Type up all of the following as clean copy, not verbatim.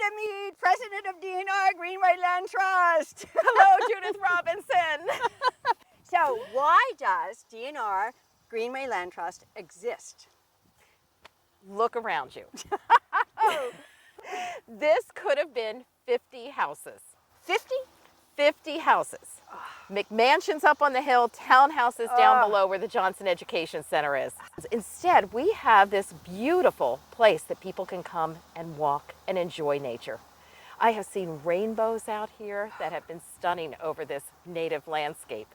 Linda Mead, president of D R Greenway Land Trust. Hello, Judith Robinson. So why does D R Greenway Land Trust exist? Look around you. This could have been 50 houses. 50? 50 houses. McMansions up on the hill, townhouses down below where the Johnson Education Center is. Instead, we have this beautiful place that people can come and walk and enjoy nature. I have seen rainbows out here that have been stunning over this native landscape.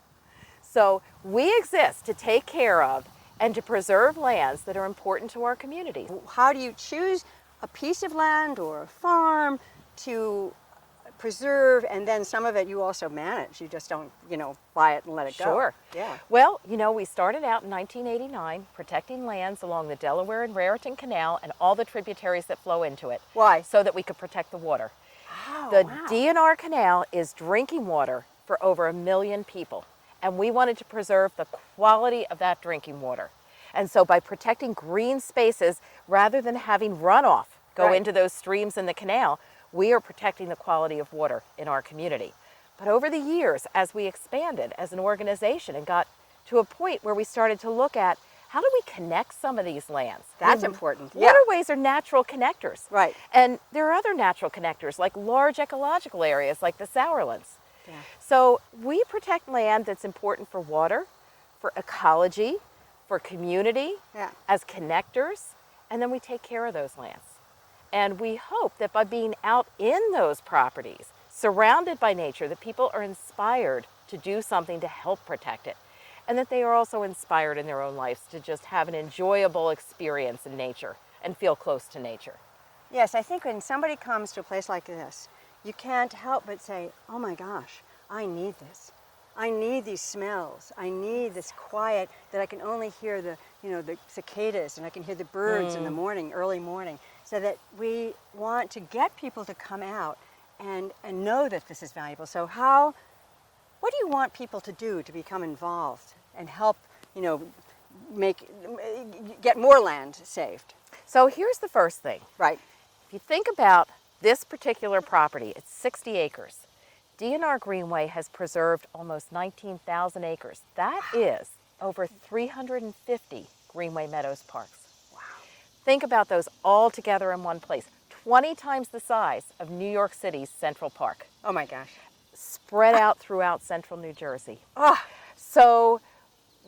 So we exist to take care of and to preserve lands that are important to our communities. How do you choose a piece of land or a farm to preserve, and then some of it you also manage? You just don't, buy it and let it go. Sure. Yeah. Well, we started out in 1989 protecting lands along the Delaware and Raritan Canal and all the tributaries that flow into it. Why? So that we could protect the water. Oh, The wow. DNR Canal is drinking water for over 1 million people, and we wanted to preserve the quality of that drinking water. And so by protecting green spaces, rather than having runoff go into those streams in the canal, we are protecting the quality of water in our community. But over the years, as we expanded as an organization and got to a point where we started to look at how do we connect some of these lands? That's important. Yeah. Waterways are natural connectors. Right. And there are other natural connectors like large ecological areas like the Sourlands. Yeah. So we protect land that's important for water, for ecology, for community, as connectors, and then we take care of those lands. And we hope that by being out in those properties, surrounded by nature, that people are inspired to do something to help protect it. And that they are also inspired in their own lives to just have an enjoyable experience in nature and feel close to nature. Yes, I think when somebody comes to a place like this, you can't help but say, oh my gosh, I need this. I need these smells. I need this quiet that I can only hear the cicadas, and I can hear the birds in the morning, early morning. So that we want to get people to come out and know that this is valuable. So what do you want people to do to become involved and help, get more land saved? So here's the first thing. Right. If you think about this particular property, it's 60 acres. DNR Greenway has preserved almost 19,000 acres. That is over 350 Greenway Meadows parks. Wow. Think about those all together in one place. 20 times the size of New York City's Central Park. Oh my gosh. Spread out throughout central New Jersey. Oh. So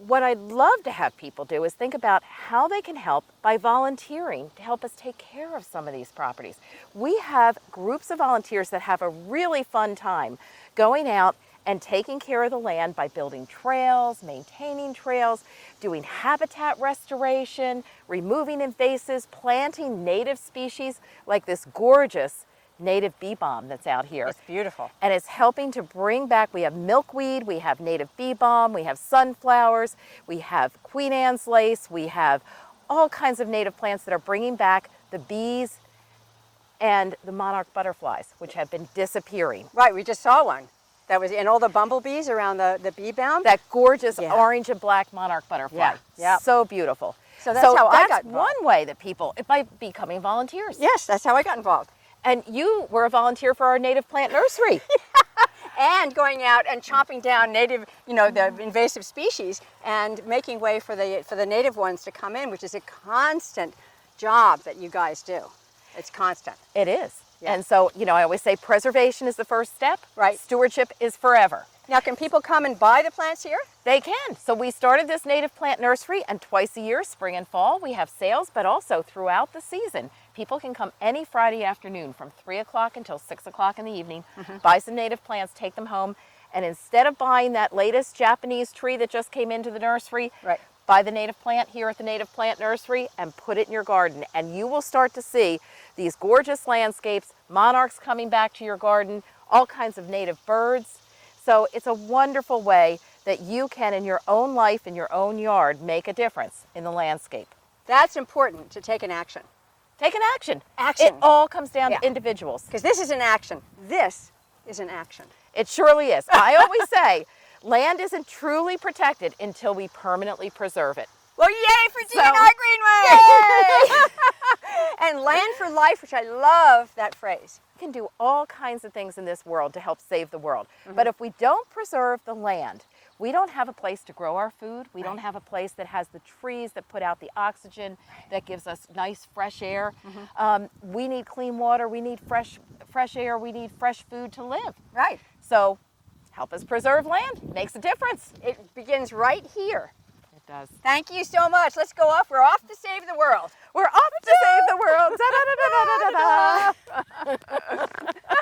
what I'd love to have people do is think about how they can help by volunteering to help us take care of some of these properties. We have groups of volunteers that have a really fun time going out and taking care of the land by building trails, maintaining trails, doing habitat restoration, removing invasives, planting native species like this gorgeous native bee balm that's out here. It's beautiful. And it's helping to bring back, we have milkweed, we have native bee balm, we have sunflowers, we have Queen Anne's lace, we have all kinds of native plants that are bringing back the bees and the monarch butterflies, which have been disappearing. Right, we just saw one. That was in all the bumblebees around the bee balm. That gorgeous orange and black monarch butterfly. Yeah. So beautiful. So that's how I got involved. One way that people, by becoming volunteers. Yes, that's how I got involved. And you were a volunteer for our native plant nursery. And going out and chopping down native, the invasive species and making way for the native ones to come in, which is a constant job that you guys do. It's constant. It is. Yeah. And so, I always say preservation is the first step. Right. Stewardship is forever. Now, can people come and buy the plants here? They can. So we started this native plant nursery, and twice a year, spring and fall, we have sales, but also throughout the season, people can come any Friday afternoon from 3 o'clock until 6 o'clock in the evening, buy some native plants, take them home, and instead of buying that latest Japanese tree that just came into the nursery, buy the native plant here at the Native Plant Nursery and put it in your garden, and you will start to see these gorgeous landscapes, monarchs coming back to your garden, all kinds of native birds. So it's a wonderful way that you can, in your own life, in your own yard, make a difference in the landscape. That's important, to take an action. Take an action. Action. It all comes down to individuals. Because this is an action. This is an action. It surely is. I always say, land isn't truly protected until we permanently preserve it. Well, yay for DNR Greenway! Yay! And land for life, which I love that phrase. We can do all kinds of things in this world to help save the world. But if we don't preserve the land, we don't have a place to grow our food. We don't have a place that has the trees that put out the oxygen that gives us nice fresh air. We need clean water. We need fresh air. We need fresh food to live. Right. So help us preserve land. It makes a difference. It begins right here. It does. Thank you so much. Let's go off. We're off to save the world. We're off to save the world. Da, da, da, da, da, da, da.